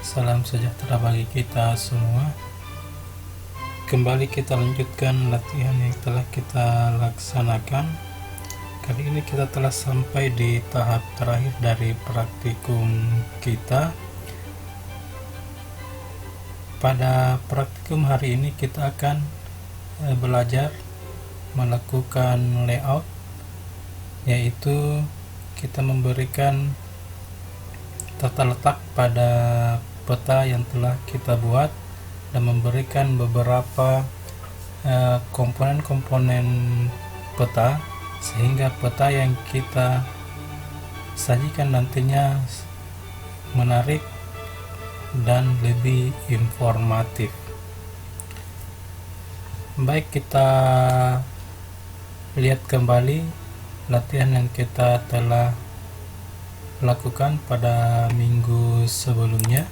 Salam sejahtera bagi kita semua. Kembali kita lanjutkan latihan yang telah kita laksanakan. Kali ini kita telah sampai di tahap terakhir dari praktikum kita. Pada praktikum hari ini kita akan belajar melakukan layout, yaitu kita memberikan tata letak pada peta yang telah kita buat dan memberikan beberapa komponen-komponen peta, sehingga peta yang kita sajikan nantinya menarik dan lebih informatif. Baik, kita lihat kembali latihan yang kita telah lakukan pada minggu sebelumnya.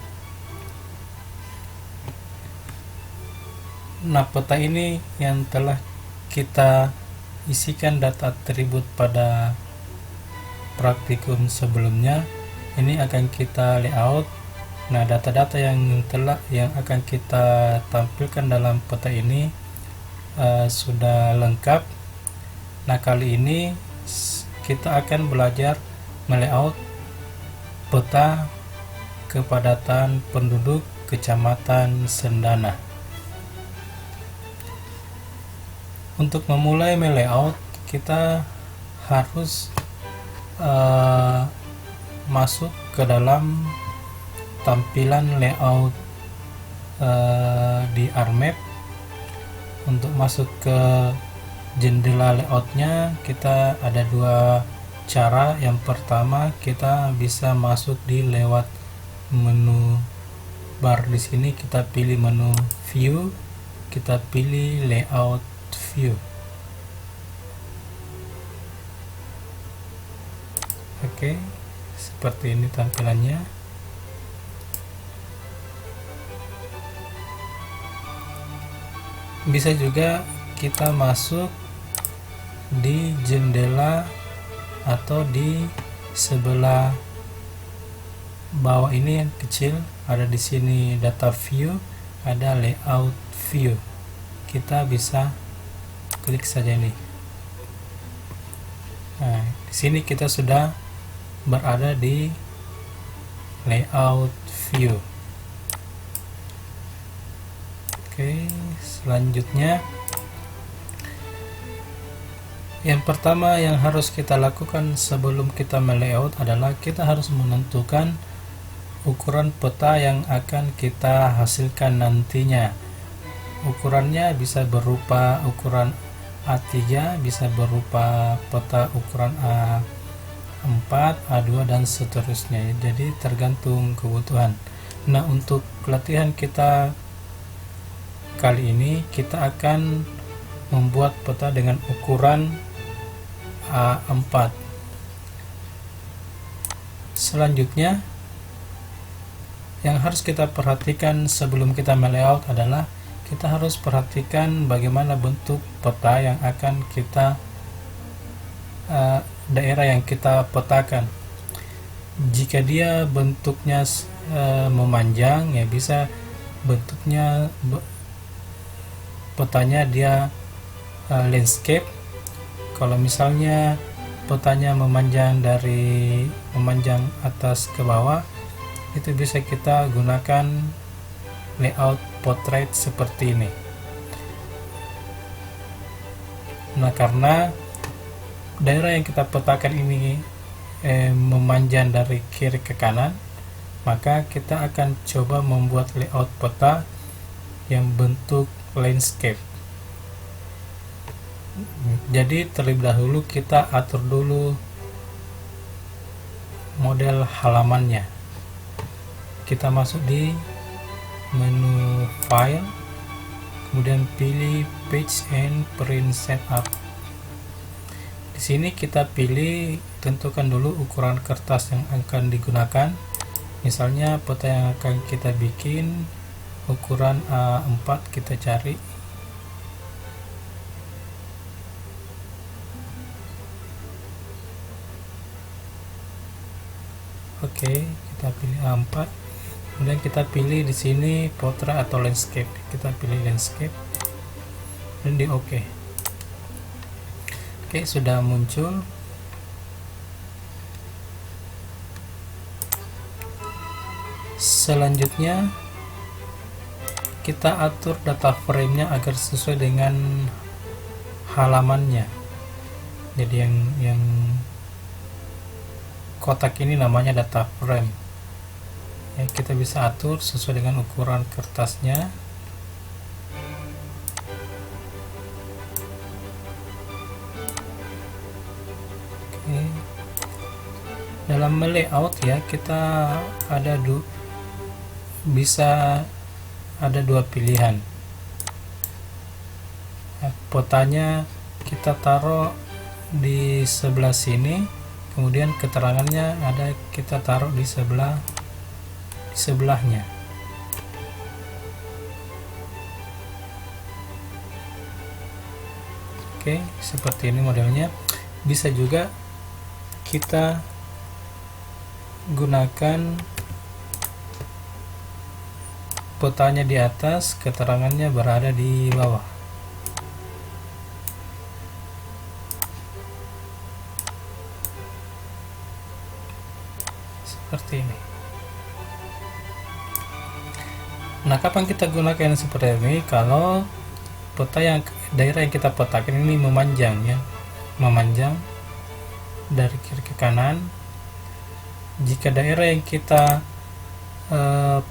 Nah, peta ini yang telah kita isikan data atribut pada praktikum sebelumnya, ini akan kita layout. Nah, data-data yang akan kita tampilkan dalam peta ini sudah lengkap. Nah, kali ini kita akan belajar melayout peta kepadatan penduduk Kecamatan Sendana. Untuk memulai melayout, kita harus masuk ke dalam tampilan layout di ArcMap. Untuk masuk ke jendela layoutnya, kita ada dua cara. Yang pertama, kita bisa masuk di lewat menu bar. Di sini kita pilih menu view, kita pilih layout view. Oke, seperti ini tampilannya. Bisa juga kita masuk di jendela atau di sebelah bawah ini yang kecil, ada di sini data view, ada layout view. Kita bisa klik saja ini. Nah, di sini kita sudah berada di layout view. Oke, selanjutnya yang pertama yang harus kita lakukan sebelum kita melayout adalah kita harus menentukan ukuran peta yang akan kita hasilkan nantinya. Ukurannya bisa berupa ukuran A3, bisa berupa peta ukuran A4, A2 dan seterusnya. Jadi tergantung kebutuhan. Nah, untuk latihan kita kali ini, kita akan membuat peta dengan ukuran A4. Selanjutnya, yang harus kita perhatikan sebelum kita melayout adalah kita harus perhatikan bagaimana bentuk peta yang akan kita daerah yang kita petakan. Jika dia bentuknya memanjang, ya bisa bentuknya petanya dia landscape. Kalau misalnya petanya memanjang atas ke bawah, itu bisa kita gunakan layout portrait seperti ini. Nah, karena daerah yang kita petakan ini memanjang dari kiri ke kanan, maka kita akan coba membuat layout peta yang bentuk landscape. Jadi terlebih dahulu kita atur dulu model halamannya. Kita masuk di menu file, kemudian pilih page and print setup. Di sini kita tentukan dulu ukuran kertas yang akan digunakan. Misalnya peta yang akan kita bikin ukuran A4, kita cari. Oke, kita pilih A4. Kemudian kita pilih di sini portrait atau landscape. Kita pilih landscape dan di OK. Oke, sudah muncul. Selanjutnya kita atur data frame-nya agar sesuai dengan halamannya. Jadi yang kotak ini namanya data frame. Ya, kita bisa atur sesuai dengan ukuran kertasnya. Oke. Dalam layout ya, kita bisa ada dua pilihan. Nah, potanya kita taruh di sebelah sini, kemudian keterangannya kita taruh di sebelahnya. Oke, seperti ini modelnya. Bisa juga kita gunakan potanya di atas, keterangannya berada di bawah. Seperti ini. Nah, kapan kita gunakan seperti ini? Kalau daerah yang kita petakan ini memanjang ya, memanjang dari kiri ke kanan. Jika daerah yang kita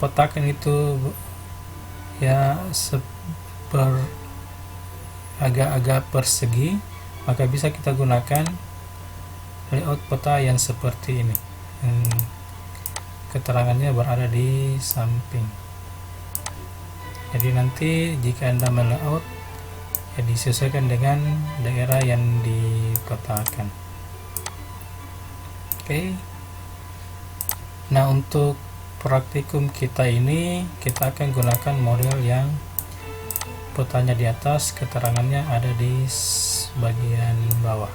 petakan itu ya agak-agak persegi, maka bisa kita gunakan layout peta yang seperti ini. Keterangannya berada di samping. Jadi nanti jika Anda melayout ya disesuaikan dengan daerah yang dipetakan. Oke. Nah, untuk praktikum kita ini kita akan gunakan model yang petanya di atas, keterangannya ada di bagian bawah.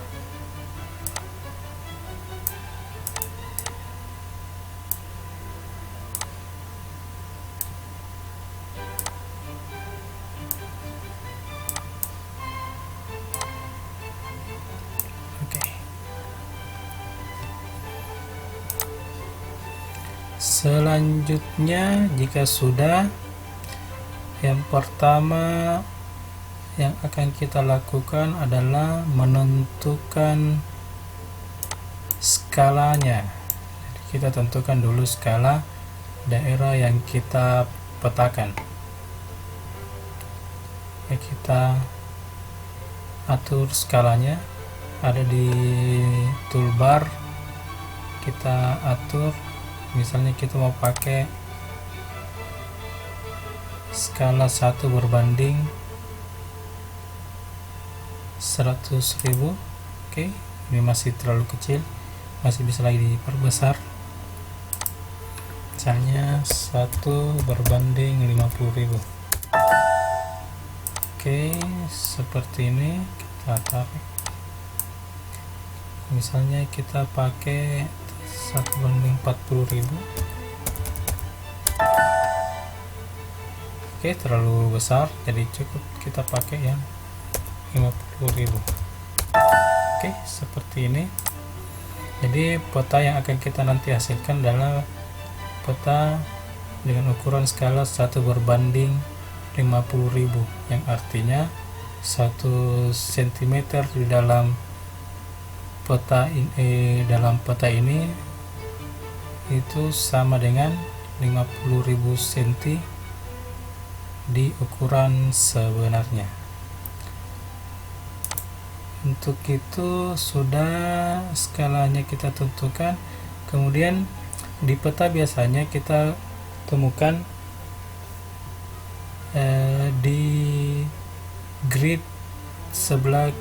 Selanjutnya, jika sudah, yang pertama yang akan kita lakukan adalah menentukan skalanya. Jadi kita tentukan dulu skala daerah yang kita petakan. Ya, kita atur skalanya, ada di toolbar. Kita atur, misalnya kita mau pakai skala 1 berbanding 100.000. Oke, ini masih terlalu kecil, masih bisa lagi diperbesar. Misalnya 1 berbanding 50.000. Oke, seperti ini. Kita tarik, misalnya kita pakai 1:40.000. Oke, terlalu besar, jadi cukup kita pakai yang 50.000. Oke, seperti ini. Jadi peta yang akan kita nanti hasilkan adalah peta dengan ukuran skala 1 berbanding 50.000, yang artinya 1 cm di dalam peta ini itu sama dengan 50.000 cm di ukuran sebenarnya. Untuk itu sudah skalanya kita tentukan. Kemudian di peta biasanya kita temukan di grid sebelah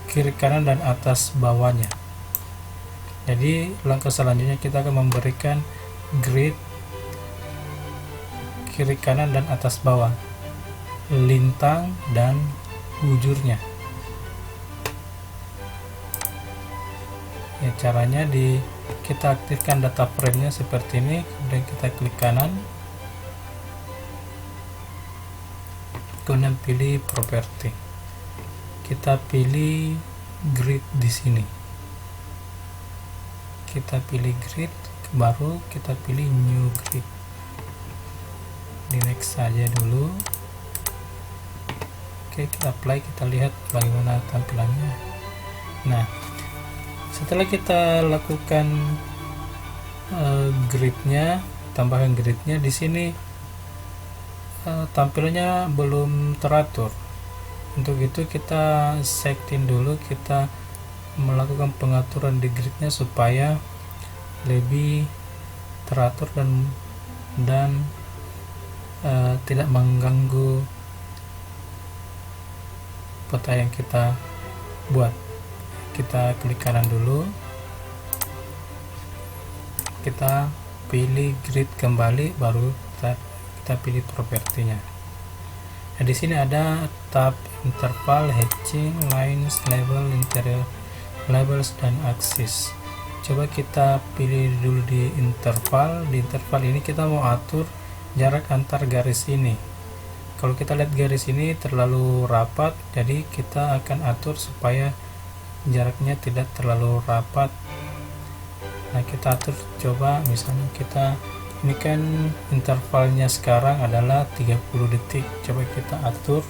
kiri kanan dan atas bawahnya. Jadi langkah selanjutnya kita akan memberikan grid kiri kanan dan atas bawah, lintang dan bujurnya. Ya, caranya kita aktifkan data frame nya seperti ini, kemudian kita klik kanan, kemudian pilih properti, kita pilih grid di sini, kita pilih grid, baru kita pilih new grid, di next saja dulu. Oke, kita apply, kita lihat bagaimana tampilannya. Nah, setelah kita lakukan gridnya, tambahkan gridnya, di sini tampilannya belum teratur. Untuk itu kita setting dulu, kita melakukan pengaturan di gridnya supaya lebih teratur dan tidak mengganggu peta yang kita buat. Kita klik kanan dulu, kita pilih grid kembali, baru kita pilih propertinya. Nah, di sini ada tab interval, hatching, lines, label, interior labels, dan axis. Coba kita pilih dulu di interval. Di interval ini kita mau atur jarak antar garis ini. Kalau kita lihat garis ini terlalu rapat, jadi kita akan atur supaya jaraknya tidak terlalu rapat. Nah, kita atur, coba misalnya ini kan intervalnya sekarang adalah 30 detik, coba kita atur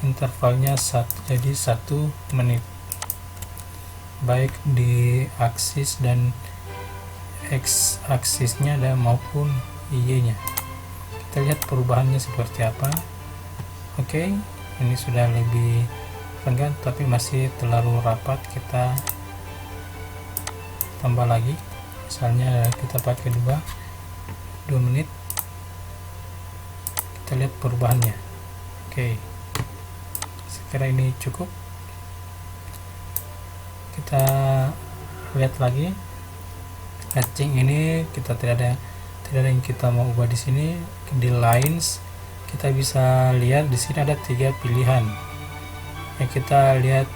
intervalnya jadi 1 menit, baik di aksis dan x aksisnya dan maupun y nya. Kita lihat perubahannya seperti apa. Oke, ini sudah lebih renggang, tapi masih terlalu rapat. Kita tambah lagi, misalnya kita pakai 2 menit. Kita lihat perubahannya. Oke, sekira ini cukup. Kita lihat lagi hatching ini, kita tidak ada yang kita mau ubah di sini. Di lines kita bisa lihat di sini ada 3 pilihan. Ya, kita lihat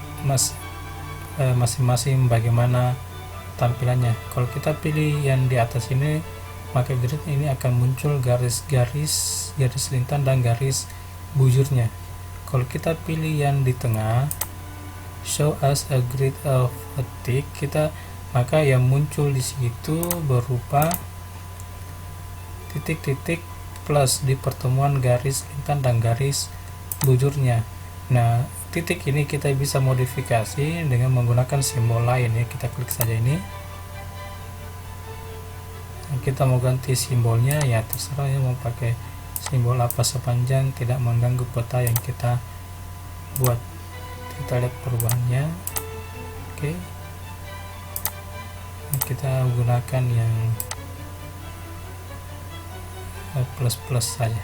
masing-masing bagaimana tampilannya. Kalau kita pilih yang di atas ini, maka grid ini akan muncul garis lintang dan garis bujurnya. Kalau kita pilih yang di tengah, show us a grid of a tick, maka yang muncul di situ berupa titik-titik plus di pertemuan garis lintang dan garis bujurnya. Nah, titik ini kita bisa modifikasi dengan menggunakan simbol lain ya. Kita klik saja ini. Nah, kita mau ganti simbolnya ya terserah ya, mau pakai simbol apa sepanjang tidak mengganggu peta yang kita buat. Kita lihat perubahannya. Oke. Nah, kita gunakan yang plus saja.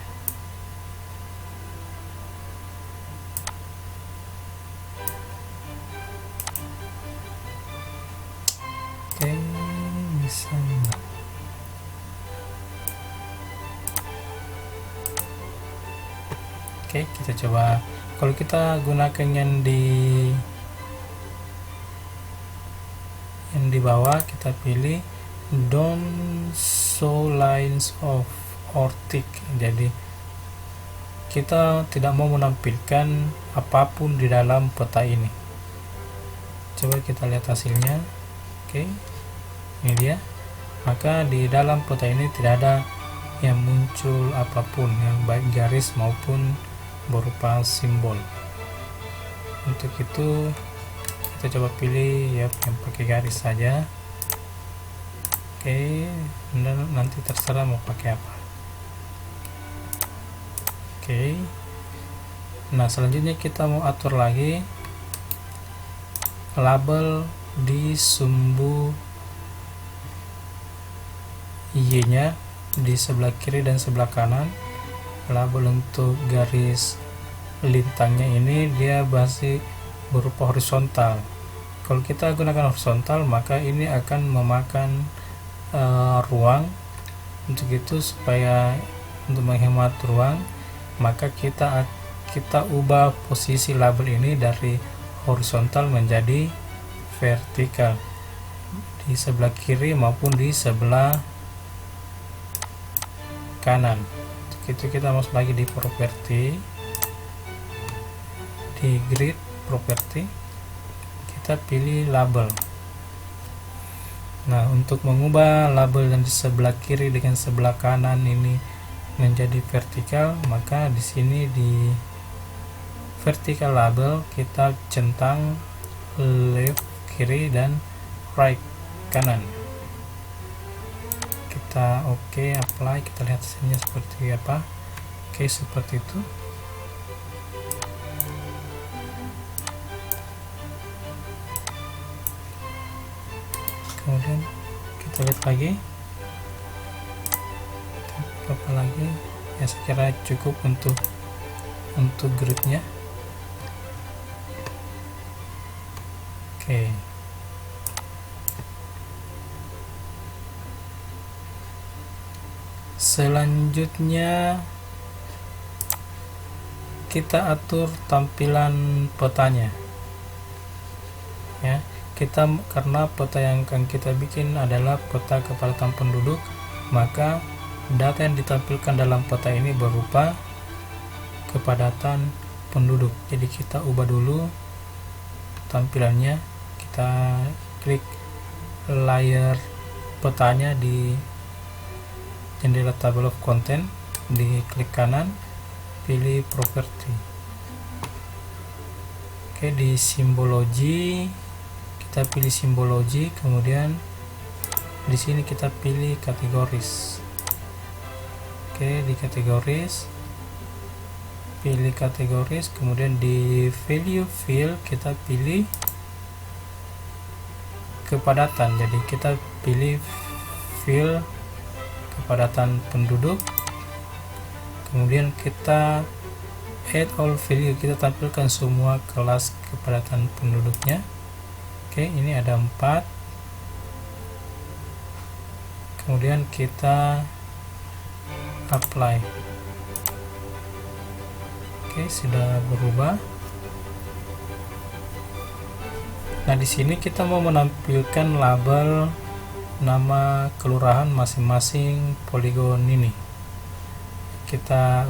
Oke, misalnya kita coba. Kalau kita gunakan yang di bawah, kita pilih don't show lines of or tick. Jadi kita tidak mau menampilkan apapun di dalam peta ini. Coba kita lihat hasilnya. Oke, ini dia. Maka di dalam peta ini tidak ada yang muncul apapun, yang baik garis maupun berupa simbol. Untuk itu kita coba pilih ya yang pakai garis saja. Oke, dan nanti terserah mau pakai apa. Oke, nah selanjutnya kita mau atur lagi label di sumbu Y nya di sebelah kiri dan sebelah kanan. Label untuk garis lintangnya ini dia masih berupa horizontal. Kalau kita gunakan horizontal, maka ini akan memakan ruang. Untuk itu, supaya untuk menghemat ruang, maka kita ubah posisi label ini dari horizontal menjadi vertikal di sebelah kiri maupun di sebelah kanan. Itu kita masuk lagi di properti, di grid properti, kita pilih label. Nah, untuk mengubah label yang di sebelah kiri dengan sebelah kanan ini menjadi vertikal, maka di sini di vertical label kita centang left kiri dan right kanan. Kita oke, apply, kita lihat hasilnya seperti apa. Oke, seperti itu. Kemudian kita lihat lagi apa lagi, ya saya kira cukup untuk gridnya. Oke, selanjutnya kita atur tampilan petanya ya. Kita karena peta yang akan kita bikin adalah peta kepadatan penduduk, maka data yang ditampilkan dalam peta ini berupa kepadatan penduduk. Jadi kita ubah dulu tampilannya, kita klik layer petanya di jendela table of content, di klik kanan, pilih property. Oke, di simbologi kita pilih simbologi, kemudian di sini kita pilih kategoris. Oke, di kategoris pilih kategoris, kemudian di value field kita pilih kepadatan. Jadi kita pilih field kepadatan penduduk, kemudian kita add all value, kita tampilkan semua kelas kepadatan penduduknya. Oke, ini ada 4. Kemudian kita apply. Oke, sudah berubah. Nah, di sini kita mau menampilkan label nama kelurahan masing-masing poligon ini.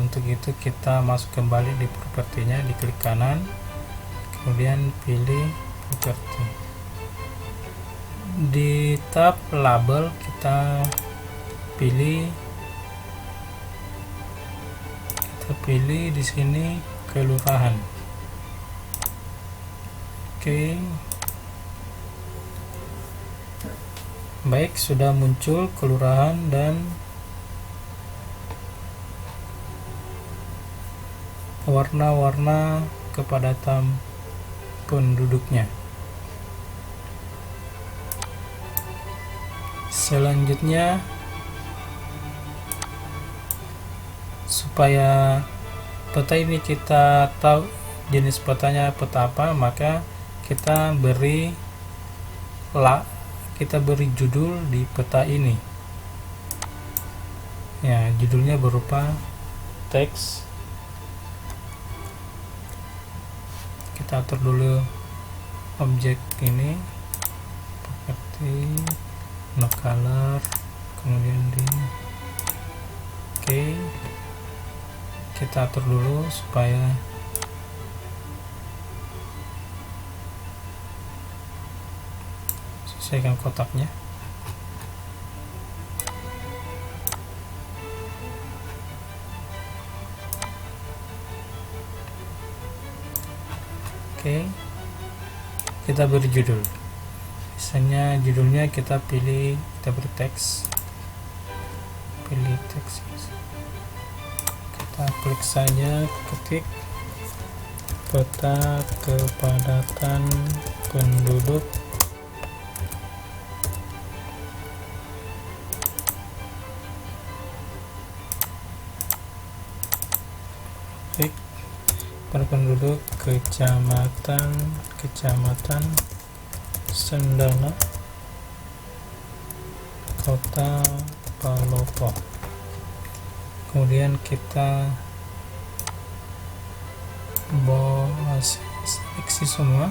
Untuk itu kita masuk kembali di propertinya, di klik kanan, kemudian pilih properti. Di tab label kita pilih di sini kelurahan. Oke. Baik, sudah muncul kelurahan dan warna-warna kepadatan penduduknya. Selanjutnya, supaya peta ini kita tahu jenis petanya peta apa, maka kita beri judul di peta ini. Ya, judulnya berupa teks. Kita atur dulu objek ini, properti, no color, kemudian di oke, kita atur dulu supaya sesuaikan kotaknya. Oke, kita beri judul. Misalnya judulnya kita beri teks, pilih teks, kita klik saja, ketik peta kepadatan penduduk per penduduk kecamatan Sendana, Kota Palopo. Kemudian kita seleksi semua,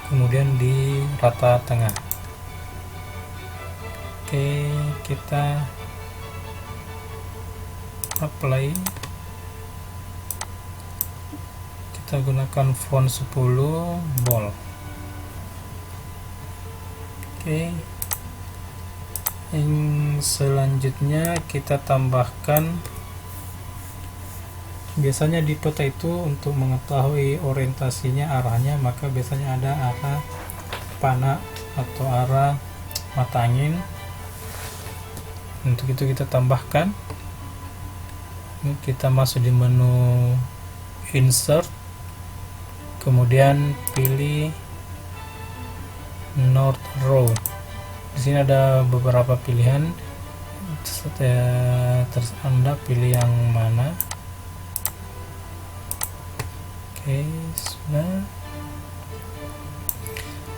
kemudian di rata tengah. Oke, kita apply, kita gunakan font 10 bold. Oke, yang selanjutnya kita tambahkan, biasanya di peta itu untuk mengetahui orientasinya, arahnya, maka biasanya ada arah panah atau arah mata angin. Untuk itu kita tambahkan. Ini kita masuk di menu insert, kemudian pilih north row. Di sini ada beberapa pilihan, Anda pilih yang mana. Oke, sudah.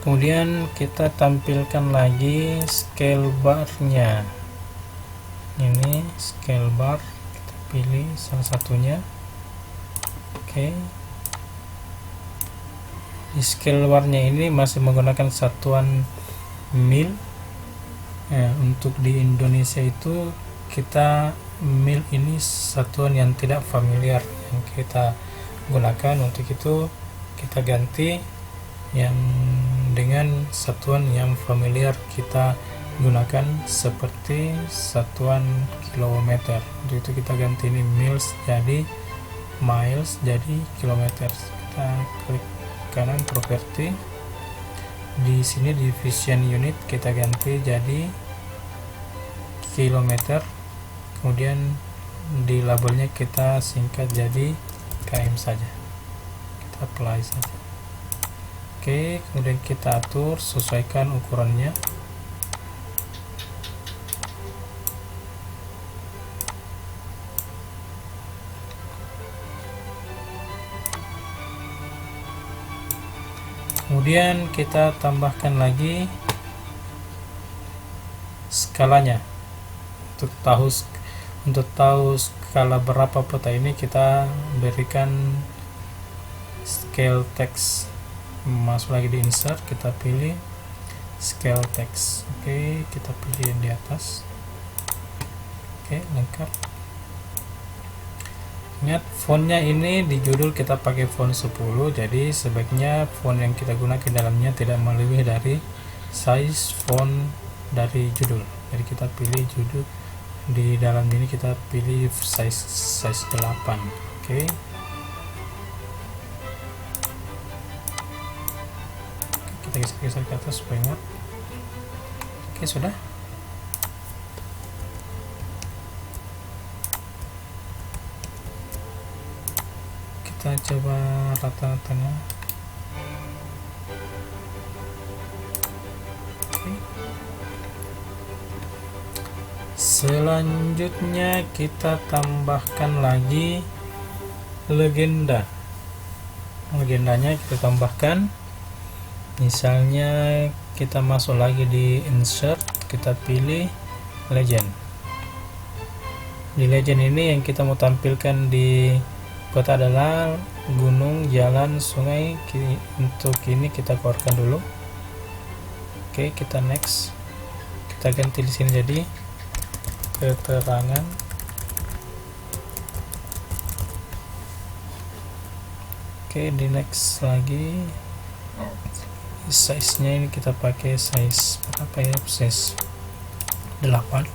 Kemudian kita tampilkan lagi scale bar-nya. Ini scale bar, kita pilih salah satunya. Oke, di scale bar-nya ini masih menggunakan satuan mil. Untuk di Indonesia itu kita mil ini satuan yang tidak familiar yang kita gunakan. Untuk itu kita ganti yang dengan satuan yang familiar kita gunakan, seperti satuan kilometer. Untuk itu kita ganti ini miles jadi miles, jadi kilometer. Kita klik kanan properti, di sini division unit kita ganti jadi kilometer, kemudian di labelnya kita singkat jadi km saja, kita apply saja. Oke, kemudian kita atur, sesuaikan ukurannya. Kemudian kita tambahkan lagi skalanya. Untuk tahu skala berapa peta ini, kita berikan scale text. Masuk lagi di insert, kita pilih scale text. Oke, kita pilih yang di atas. Oke, lengkap. Ingat, fontnya ini di judul kita pakai font 10, jadi sebaiknya font yang kita gunakan dalamnya tidak melebihi dari size font dari judul. Jadi kita pilih judul, di dalam ini kita pilih size 8. Oke. Kita geser ke atas supaya muat. Oke, sudah. Kita coba rata tengah. Oke. Selanjutnya kita tambahkan lagi legenda. Legendanya kita tambahkan, misalnya kita masuk lagi di insert, kita pilih legend. Di legend ini yang kita mau tampilkan di kota adalah gunung, jalan, sungai. Untuk ini kita keluarkan dulu. Oke, kita next. Kita ganti di sini jadi keterangan. Oke, di next lagi. Size nya ini kita pakai size berapa ya? Size 8.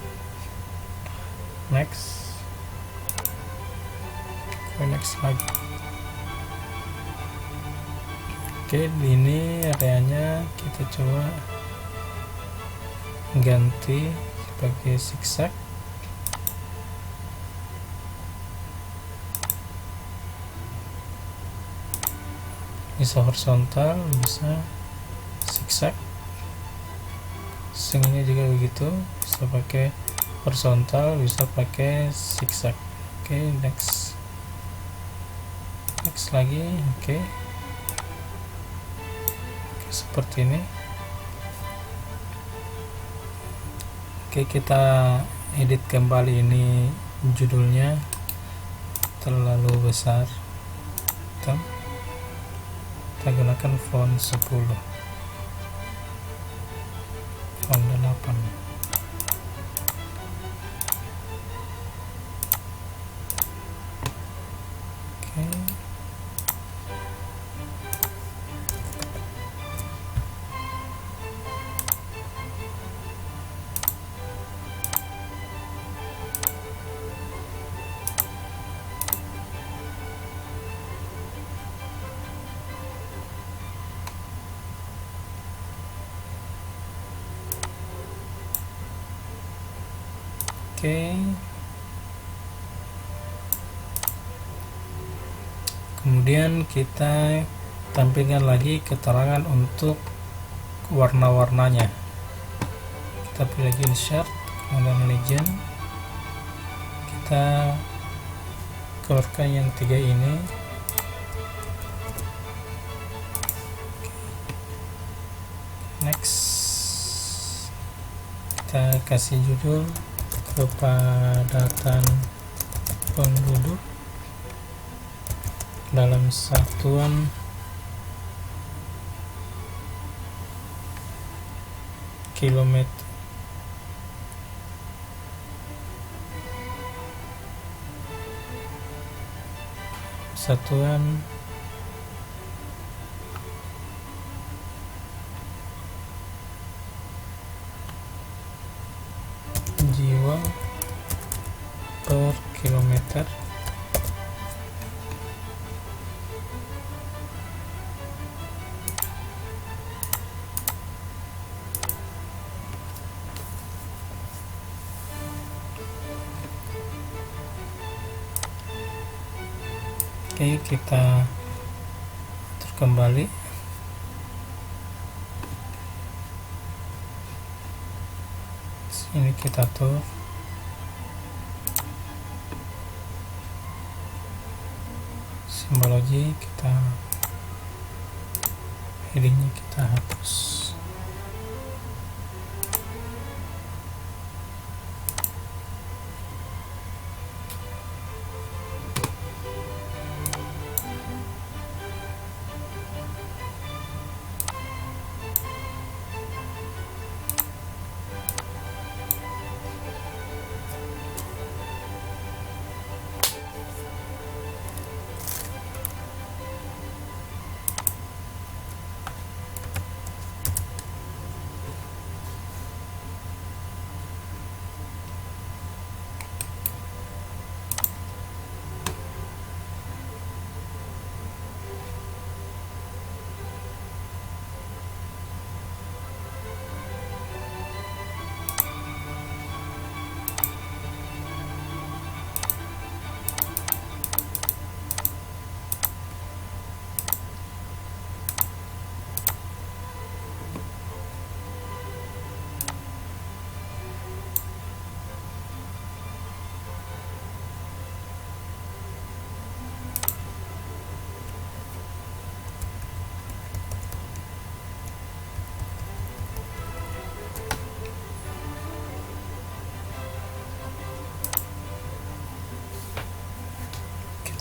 Next. Next lagi. Oke, ini areanya kita coba ganti sebagai zigzag. Bisa horizontal, bisa zigzag. Singnya juga begitu, bisa pakai horizontal, bisa pakai zigzag. Oke, next lagi. Oke, seperti ini. Oke, kita edit kembali ini judulnya terlalu besar. kita gunakan font 10, font 8. Oke. Oke. Kemudian kita tampilkan lagi keterangan untuk warna-warnanya. Kita pilih lagi insert, kemudian legend. Kita keluarkan yang 3 ini. Next. Kita kasih judul kepadatan penduduk dalam satuan kilometer. Satuan jiwa per kilometer. Oke, kita atur kembali. Sini kita atur simbologi, kita headingnya kita hapus.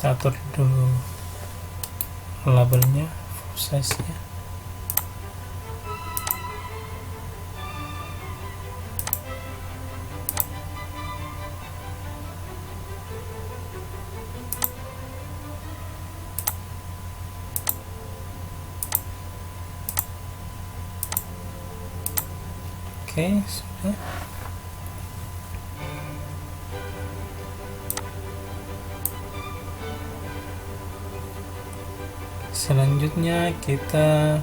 Kita atur dulu labelnya, full size nya. Oke, sudah. Selanjutnya kita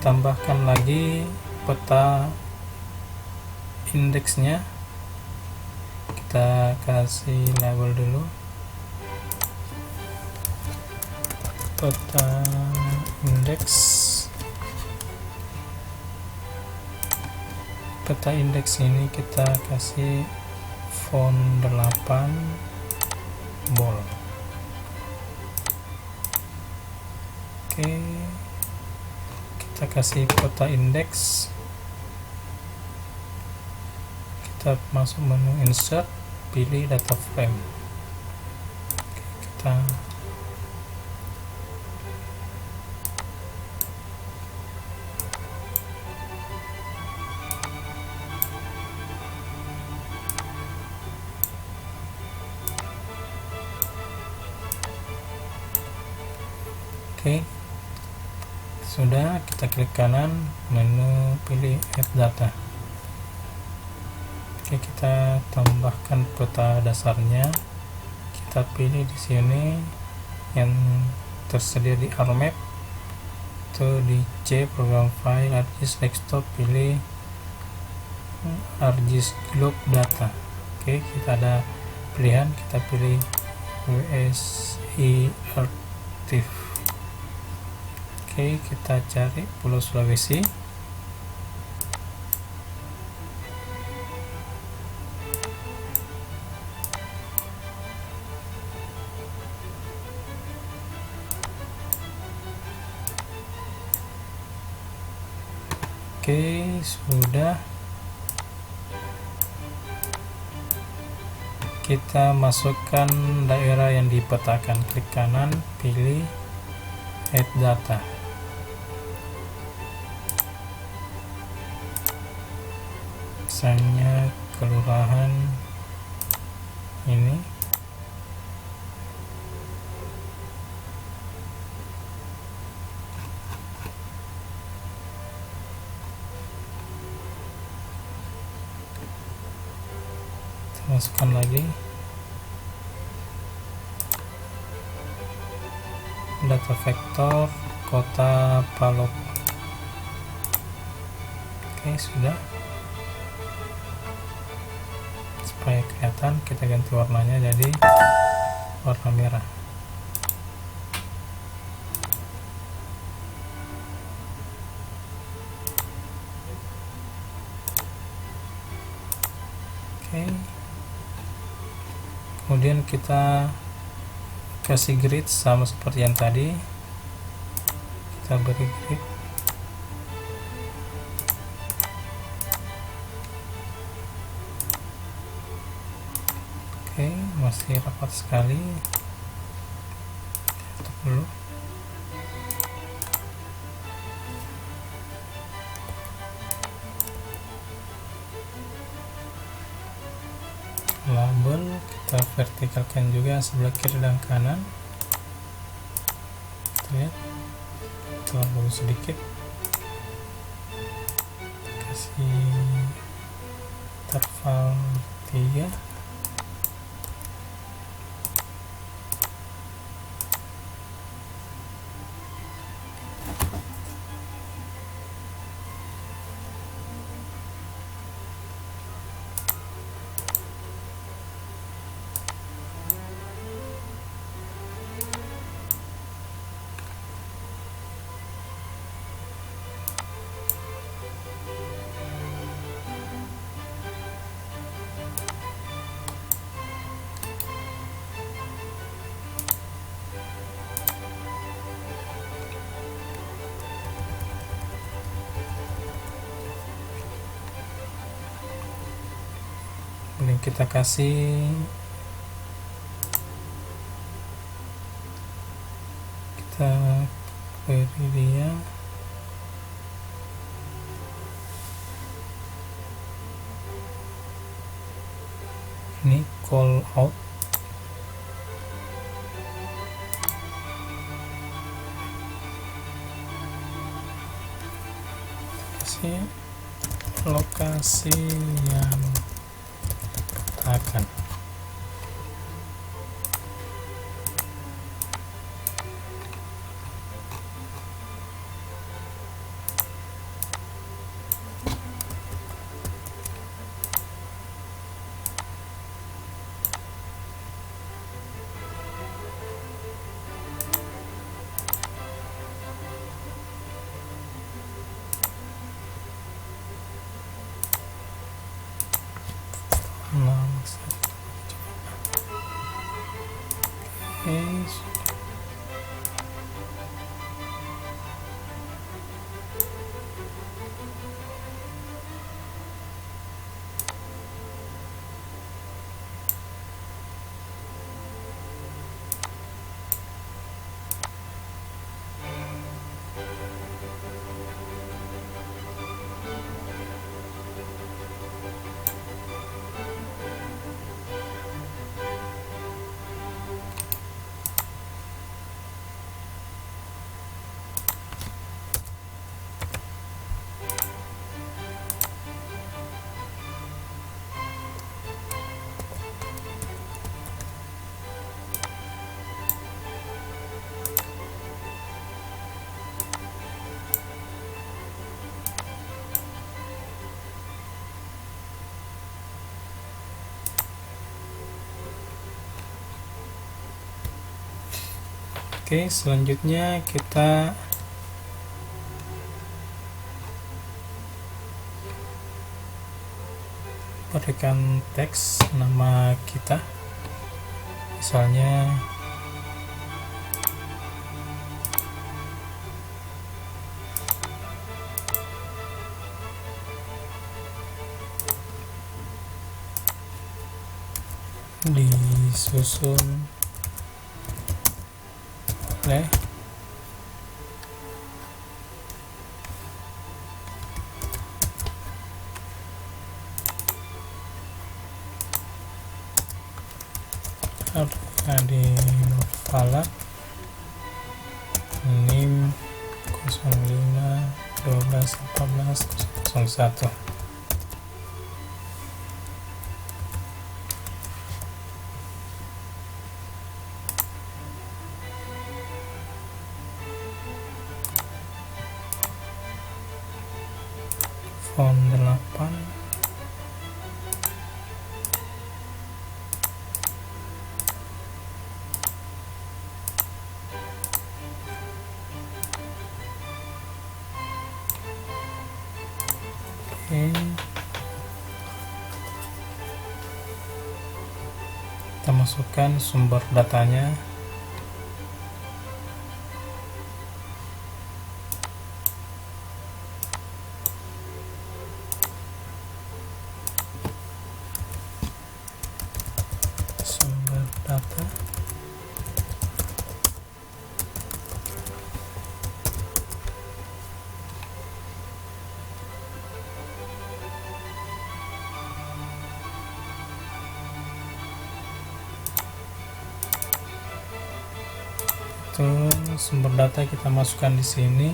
tambahkan lagi peta indeksnya. Kita kasih label dulu, peta indeks. Peta indeks ini kita kasih font 8 bold. Oke, kita kasih peta indeks. Kita masuk menu insert, pilih data frame. Oke, kita Oke, sudah, kita klik kanan, menu pilih add data. Oke, kita tambahkan peta dasarnya. Kita pilih di sini yang tersedia di RMap, itu di C program file ArcGIS desktop, pilih ArcGIS Globe Data. Oke, kita ada pilihan, kita pilih WSI Archive. Oke, kita cari Pulau Sulawesi. Oke, sudah. Kita masukkan daerah yang dipetakan, klik kanan, pilih add data. Misalnya kelurahan ini. Masukkan lagi data vektor kota Palopo. Oke, sudah. Supaya kelihatan, kita ganti warnanya jadi warna merah. Oke, kemudian kita kasih grid sama seperti yang tadi. Kita beri grid. Oke, masih rapat sekali. Tutup dulu. Label kita vertikalkan juga sebelah kiri dan kanan. Kita lihat terlalu sedikit, kasih interval 3. Kemudian kita kasih beri dia ini call out. Kasih lokasi yang akan. Oke, selanjutnya kita berikan teks nama kita, misalnya disusun oleh Adi Nurfala, NIM 05 12 14 001. Font 8, oke. Kita masukkan sumber datanya. Sumber data. Sumber data kita masukkan di sini.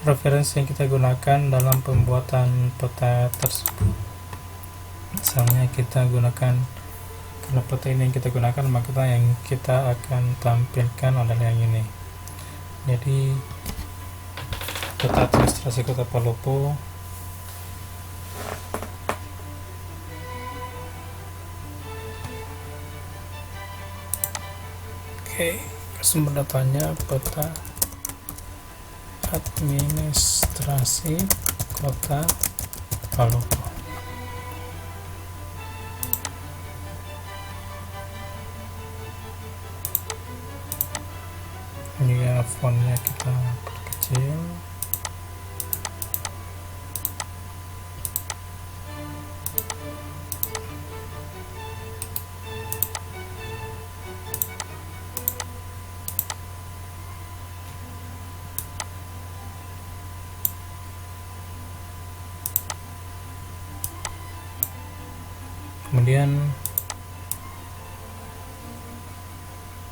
Referensi yang kita gunakan dalam pembuatan peta tersebut, misalnya kita gunakan, karena peta ini yang kita gunakan, maka yang kita akan tampilkan adalah yang ini. Jadi peta administrasi Kota Palopo, oke. Sumber datanya peta administrasi Kota Palopo. Ini ya, fontnya kita perkecil. Kemudian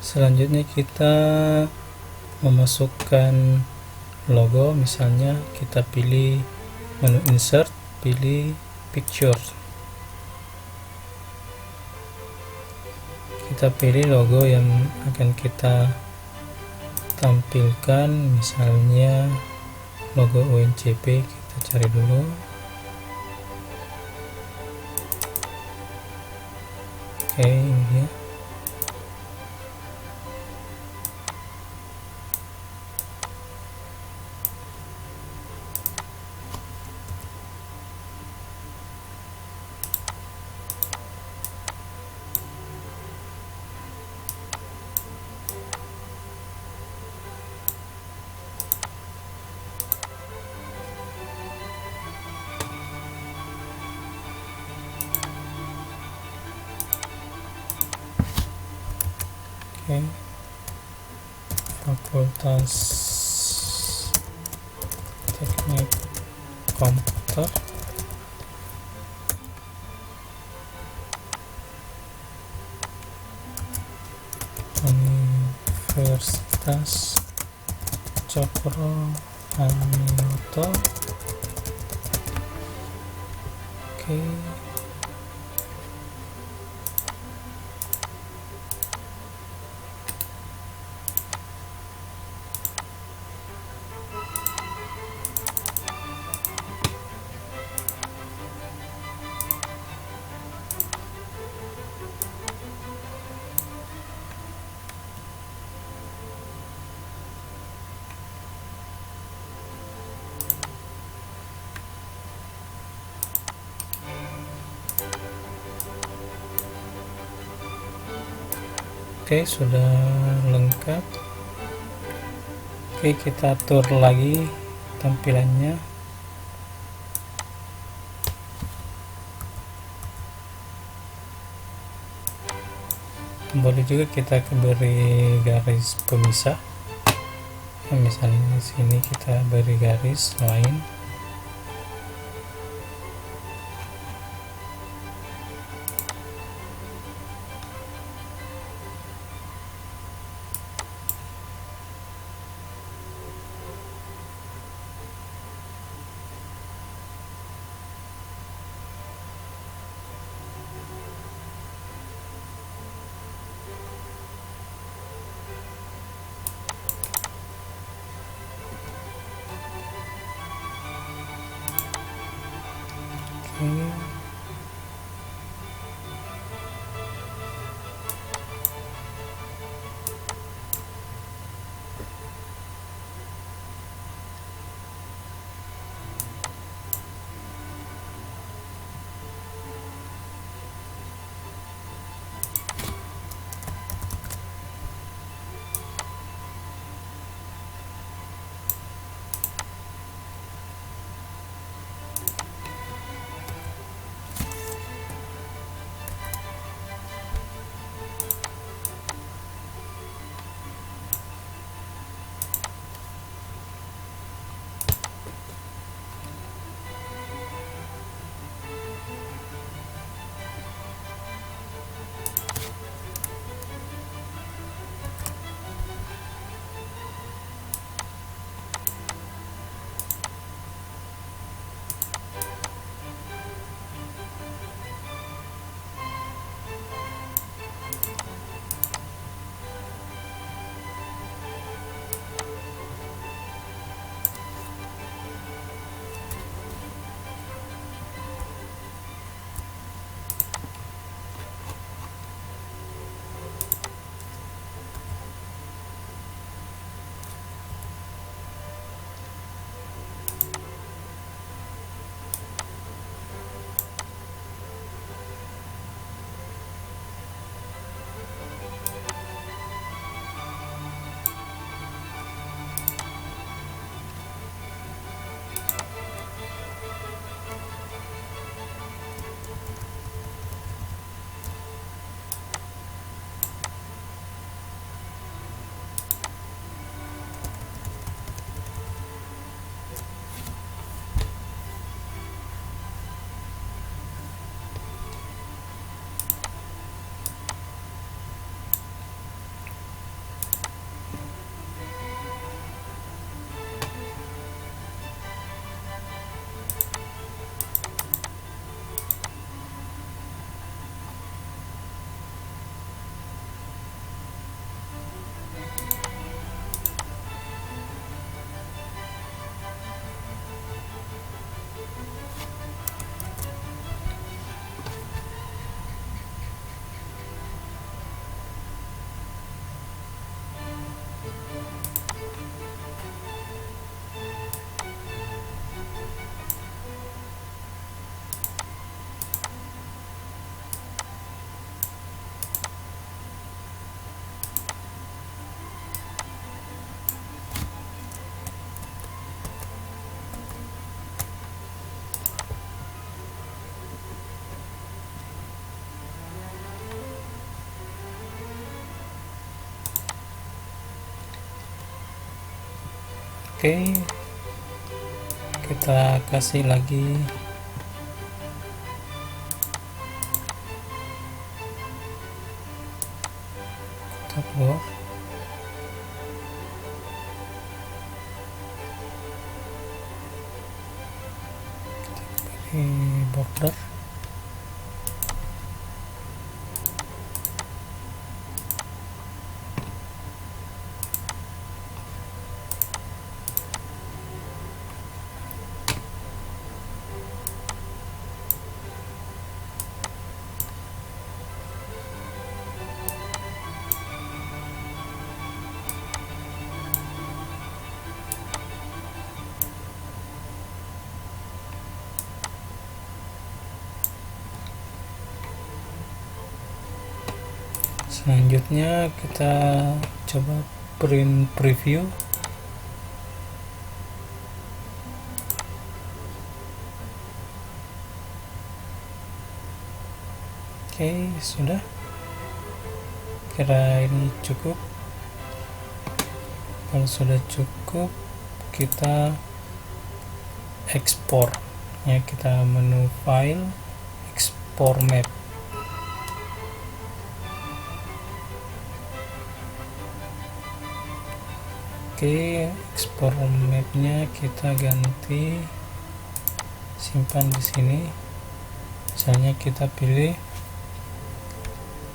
selanjutnya kita memasukkan logo, misalnya kita pilih menu insert, pilih picture, kita pilih logo yang akan kita tampilkan, misalnya logo UNCP. Kita cari dulu. Oke, ini dia. Oke. Fakultas Teknik Komputer. Universitas Cokro Aminoto. Oke. Oke, sudah lengkap. Oke, kita atur lagi tampilannya. Boleh juga kita beri garis pemisah. Misalnya di sini kita beri garis lain. Oke, kita kasih lagi kotak luar. Kita beri border. Selanjutnya kita coba print preview. Oke, sudah. Kira ini cukup. Kalau sudah cukup, kita ekspor ya, kita menu file, ekspor map. Oke, ekspor mapnya kita ganti, simpan di sini. Misalnya kita pilih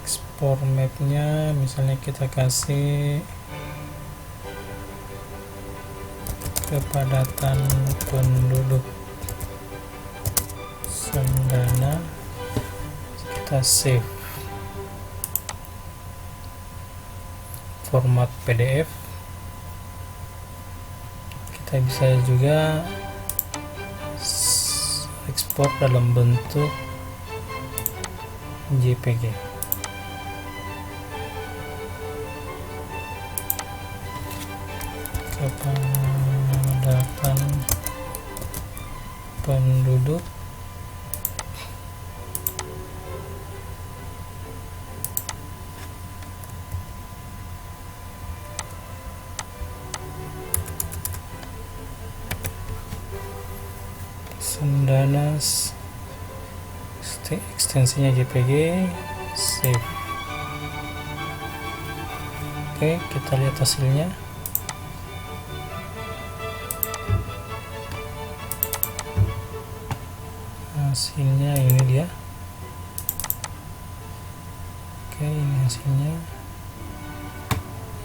ekspor mapnya, misalnya kita kasih kepadatan penduduk Sendana, kita save format PDF. Kita bisa juga ekspor dalam bentuk JPG. Kepadatan penduduk Sendana, ekstensinya JPG, save. Oke, kita lihat hasilnya. Hasilnya ini dia. Oke, ini hasilnya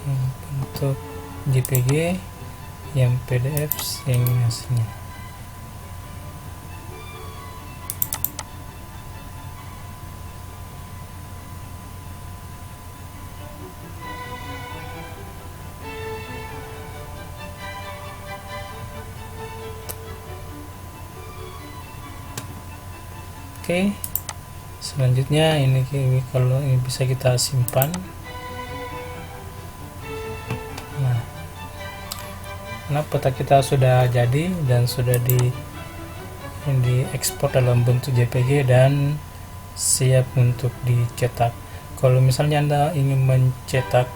yang bentuk JPG, yang PDF, yang hasilnya. Oke, selanjutnya ini kalau ini bisa kita simpan. Nah, peta kita sudah jadi dan sudah diekspor dalam bentuk JPG dan siap untuk dicetak. Kalau misalnya Anda ingin mencetak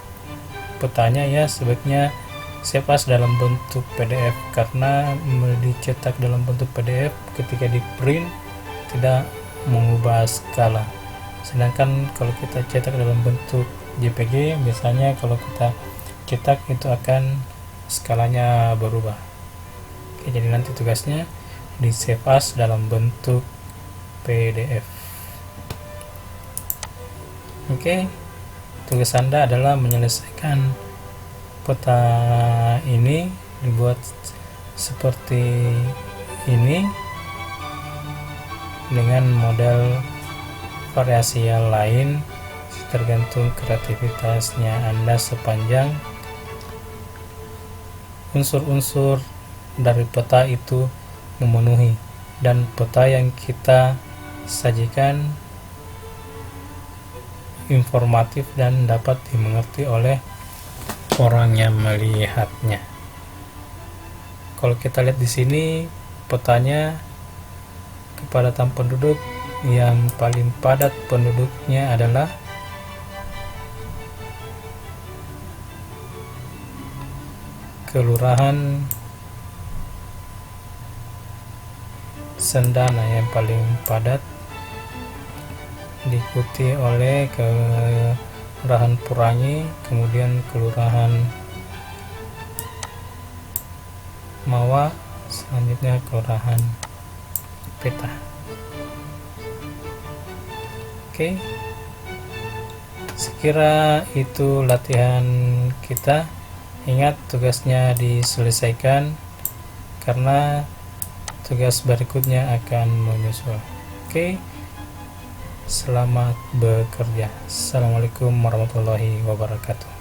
petanya, ya sebaiknya save as dalam bentuk PDF, karena dicetak dalam bentuk PDF ketika di print tidak mengubah skala. Sedangkan kalau kita cetak dalam bentuk JPG, biasanya kalau kita cetak itu akan skalanya berubah. Oke, jadi nanti tugasnya di save as dalam bentuk PDF. Oke, tugas Anda adalah menyelesaikan peta ini, dibuat seperti ini dengan model variasi yang lain, tergantung kreativitasnya Anda sepanjang unsur-unsur dari peta itu memenuhi dan peta yang kita sajikan informatif dan dapat dimengerti oleh orang yang melihatnya. Kalau kita lihat di sini petanya, kepadatan penduduk, yang paling padat penduduknya adalah Kelurahan Sendana yang paling padat, diikuti oleh Kelurahan Purangi, kemudian Kelurahan Mawa, selanjutnya Kelurahan Peta. Oke, sekira itu latihan kita. Ingat, tugasnya diselesaikan karena tugas berikutnya akan menyusul. Oke, selamat bekerja. Assalamualaikum warahmatullahi wabarakatuh.